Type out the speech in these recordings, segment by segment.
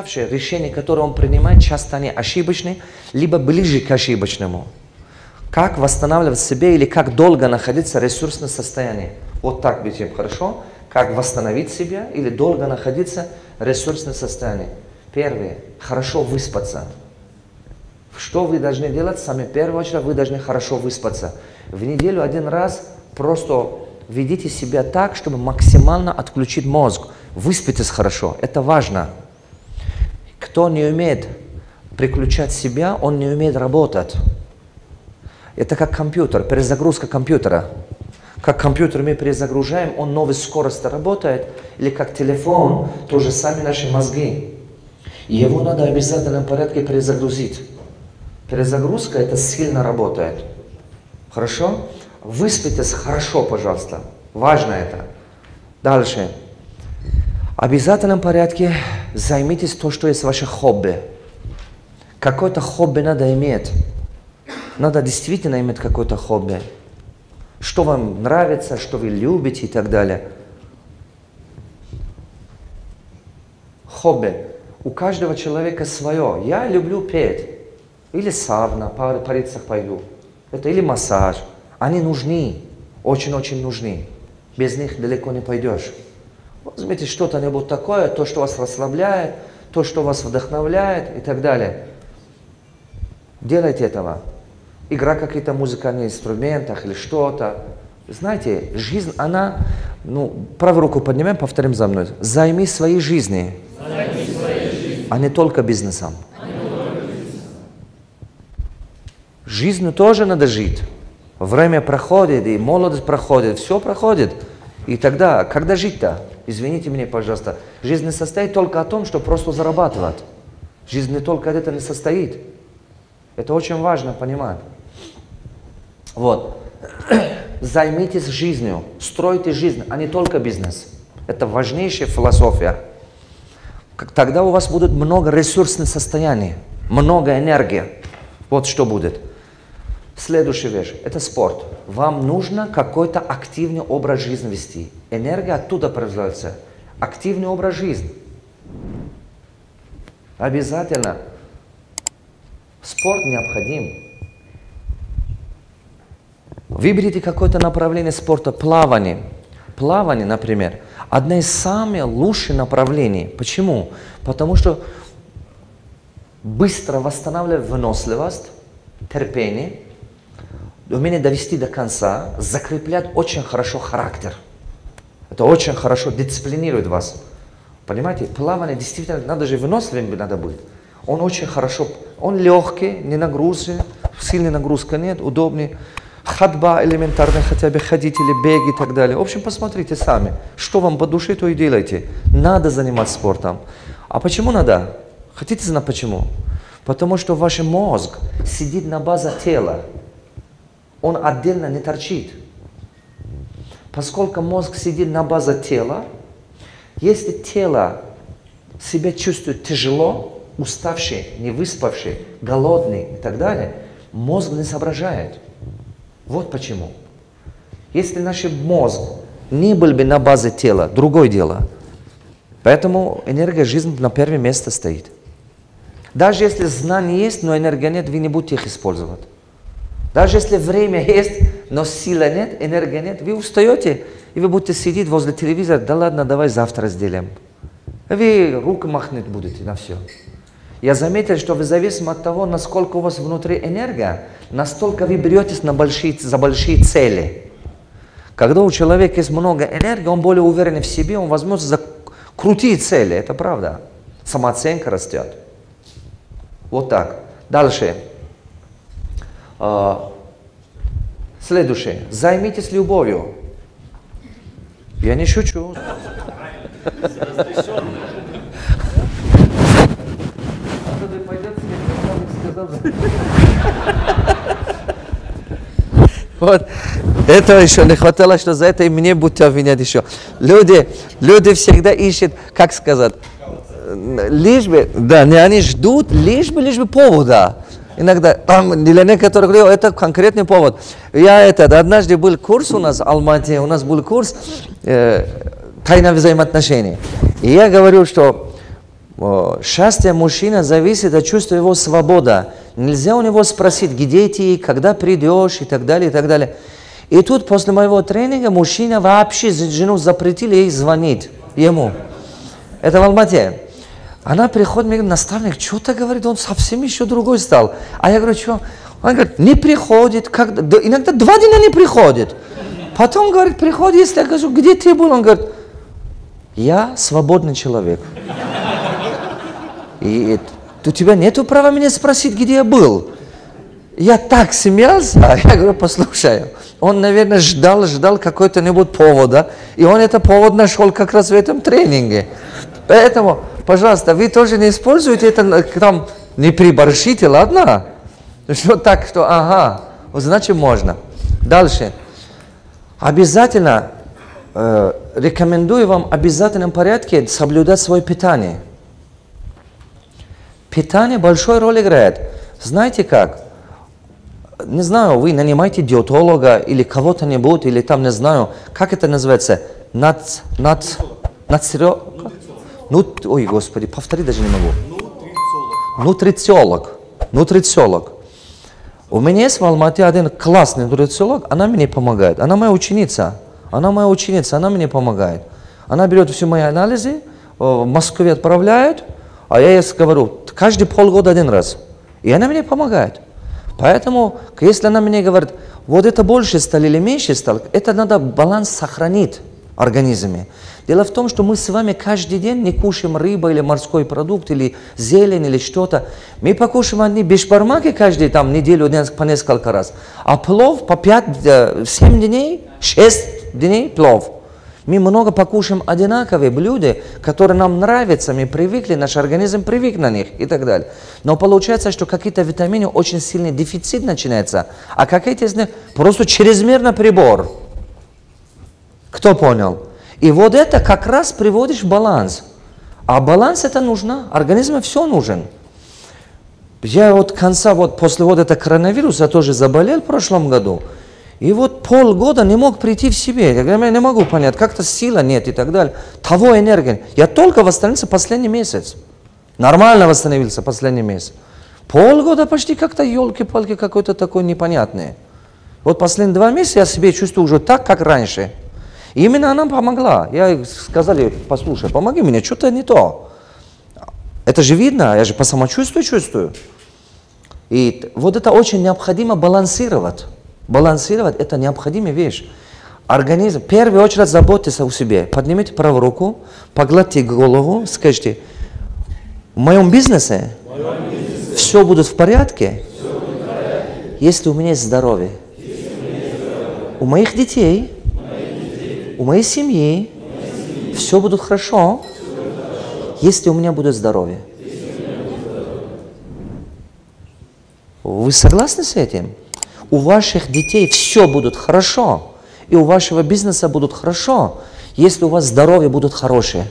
уставший, решения, которые он принимает, часто они ошибочные, либо ближе к ошибочному. Как восстанавливать себя или как долго находиться в ресурсном состоянии. Вот так видим, хорошо? Как восстановить себя или долго находиться в ресурсном состоянии. Первое. Хорошо выспаться. Что вы должны делать? Самое первое, вы должны хорошо выспаться. В неделю один раз просто ведите себя так, чтобы максимально отключить мозг. Выспитесь хорошо. Это важно. Кто не умеет приключать себя, он не умеет работать. Это как компьютер, перезагрузка компьютера. Как компьютер мы перезагружаем, он новой скорости работает. Или как телефон, то же самое наши мозги. Его надо в обязательном порядке перезагрузить. Перезагрузка это сильно работает. Хорошо? Выспитесь хорошо, пожалуйста. Важно это. Дальше. В обязательном порядке займитесь то, что есть ваше хобби. Какое-то хобби надо иметь. Надо действительно иметь какое-то хобби. Что вам нравится, что вы любите и так далее. Хобби. У каждого человека свое. Я люблю петь. Или сауна, париться пойду. Это или массаж. Они нужны. Очень-очень нужны. Без них далеко не пойдешь. Возьмите что-то-нибудь такое, то, что вас расслабляет, то, что вас вдохновляет и так далее. Делайте этого. Игра какие-то музыкальные инструментах или что-то. Знаете, жизнь, она, правую руку поднимаем, повторим за мной. Займи своей жизнью, а не только бизнесом. Жизнью тоже надо жить. Время проходит, и молодость проходит, все проходит. И тогда, когда жить-то? Извините меня, пожалуйста. Жизнь не состоит только о том, что просто зарабатывать. Жизнь не только от этого не состоит. Это очень важно понимать. Вот. Займитесь жизнью, стройте жизнь, а не только бизнес. Это важнейшая философия. Тогда у вас будет много ресурсных состояний, много энергии. Вот что будет. Следующая вещь – это спорт. Вам нужно какой-то активный образ жизни вести. Энергия оттуда производится. Активный образ жизни. Обязательно. Спорт необходим. Выберите какое-то направление спорта. Плавание. Плавание, например, одно из самых лучших направлений. Почему? Потому что быстро восстанавливает выносливость, терпение, умение довести до конца, закрепляет очень хорошо характер. Это очень хорошо дисциплинирует вас. Понимаете? Плавание действительно, надо же выносливым надо быть. Он очень хорошо, он легкий, не нагрузный, сильной нагрузки нет, удобный. Ходьба элементарная, хотя бы ходить или беги и так далее. В общем, посмотрите сами, что вам по душе, то и делайте. Надо заниматься спортом. А почему надо? Хотите знать почему? Потому что ваш мозг сидит на базе тела. Он отдельно не торчит. Поскольку мозг сидит на базе тела, если тело себя чувствует тяжело, уставший, не выспавший, голодный и так далее, мозг не соображает. Вот почему. Если наш мозг не был бы на базе тела, другое дело. Поэтому энергия жизни на первое место стоит. Даже если знания есть, но энергии нет, вы не будете их использовать. Даже если время есть, но силы нет, энергии нет, вы устаете, и вы будете сидеть возле телевизора, да ладно, давай завтра сделаем. Вы руку махнуть будете на все. Я заметил, что вы зависимы от того, насколько у вас внутри энергия, настолько вы беретесь за большие цели. Когда у человека есть много энергии, он более уверен в себе, он возьмется за крутые цели, это правда. Самооценка растет. Вот так. Дальше. Следующее. Займитесь любовью. Я не шучу. Вот. Этого еще не хватало, что за это и мне будете обвинять еще. Люди всегда ищут, как сказать, лишь бы, да, они ждут, лишь бы повода. Иногда, там, для некоторых людей это конкретный повод. Однажды был курс у нас в Алмате, у нас был курс «Тайна взаимоотношений». И я говорю, что Счастье мужчины зависит от чувства его свободы. Нельзя у него спросить, где ты, когда придешь и так далее, и так далее. И тут после моего тренинга мужчина вообще жену запретили ей звонить ему. Это в Алмате. Она приходит, мне говорит, наставник, что-то говорит, он совсем еще другой стал. А я говорю, что? Он говорит, не приходит, иногда 2 дня не приходит. Потом, говорит, приходит, если я говорю, где ты был? Он говорит, я свободный человек. И у тебя нету права меня спросить, где я был. Я так смеялся, я говорю, послушай, он, наверное, ждал какой-то повода, и он этот повод нашел как раз в этом тренинге. Поэтому, пожалуйста, вы тоже не используйте это, там, не приборщите, ладно? Что так, что, ага, значит можно. Дальше. Обязательно, рекомендую вам в обязательном порядке соблюдать свое питание. Питание большую роль играет. Знаете как? Не знаю, вы нанимаете диетолога или кого-то-нибудь, или там, не знаю, как это называется? Ой, господи, повтори даже не могу. Нутрициолог. У меня есть в Алмате один классный нутрициолог, она мне помогает. Она моя ученица, она мне помогает. Она берет все мои анализы, в Москве отправляет, а я ей говорю, каждые полгода 1 раз. И она мне помогает. Поэтому, если она мне говорит, вот это больше стало или меньше стало, это надо баланс сохранить в организме. Дело в том, что мы с вами каждый день не кушаем рыбу или морской продукт, или зелень, или что-то. Мы покушаем одни бешбармаки каждую неделю по несколько раз. А плов по 7 дней, 6 дней плов. Мы много покушаем одинаковые блюда, которые нам нравятся, мы привыкли, наш организм привык на них и так далее. Но получается, что какие-то витамины очень сильный дефицит начинается, а какие-то из них просто чрезмерно прибор. Кто понял? И вот это как раз приводишь в баланс. А баланс это нужно, организму все нужен. Я после этого коронавируса тоже заболел в прошлом году. И вот полгода не мог прийти в себе. Я говорю, я не могу понять, как-то сила нет и так далее. Того энергии. Я только восстановился последний месяц. Нормально восстановился последний месяц. Полгода почти как-то елки-палки какой-то такой непонятный. Вот последние 2 месяца я себя чувствую уже так, как раньше. И именно она помогла. Я сказали, послушай, помоги мне, что-то не то. Это же видно, я же по самочувствию чувствую. И вот это очень необходимо балансировать. Балансировать – это необходимая вещь. Организм, в первую очередь, заботьтесь о себе. Поднимите правую руку, погладьте голову, скажите, в моем бизнесе все будет в порядке, если у меня есть здоровье. У моих детей, у моей семьи все будет хорошо, если у меня будет здоровье. Вы согласны с этим? У ваших детей все будет хорошо, и у вашего бизнеса будет хорошо, если у вас здоровье будет хорошее.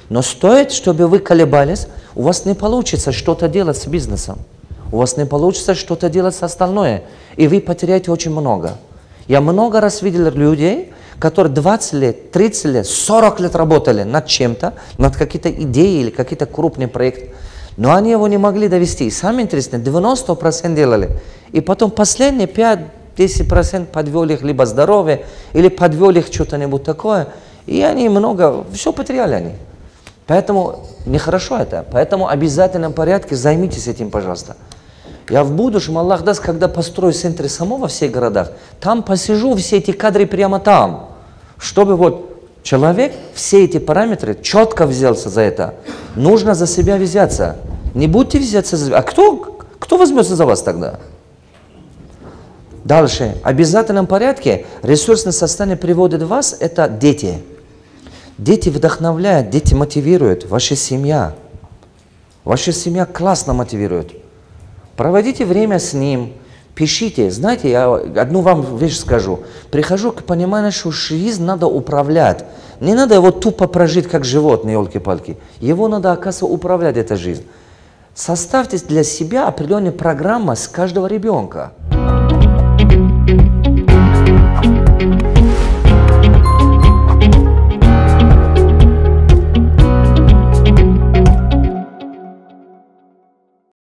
Но стоит, чтобы вы колебались, у вас не получится что-то делать с бизнесом, у вас не получится что-то делать с остальное, и вы потеряете очень много. Я много раз видел людей, которые 20 лет, 30 лет, 40 лет работали над чем-то, над какой-то идеей или какие-то крупные проекты. Но они его не могли довести. И самое интересное, 90% делали. И потом последние 5-10% подвел их либо здоровье, или подвел их что-то-нибудь такое. И они все потеряли они. Поэтому нехорошо это. Поэтому в обязательном порядке займитесь этим, пожалуйста. Я в будущем, Аллах даст, когда построю центры само во всех городах, там посижу все эти кадры прямо там. Чтобы вот человек все эти параметры четко взялся за это. Нужно за себя взяться. Не будьте взяться за себя. А кто возьмется за вас тогда? Дальше. В обязательном порядке ресурсное состояние приводит вас, это дети. Дети вдохновляют, дети мотивируют. Ваша семья. Ваша семья классно мотивирует. Проводите время с ним. Пишите. Знаете, я одну вам вещь скажу. Прихожу к пониманию, что жизнь надо управлять. Не надо его тупо прожить, как животное, елки-палки. Его надо, оказывается, управлять, эта жизнь. Составьте для себя определенную программу с каждого ребенка.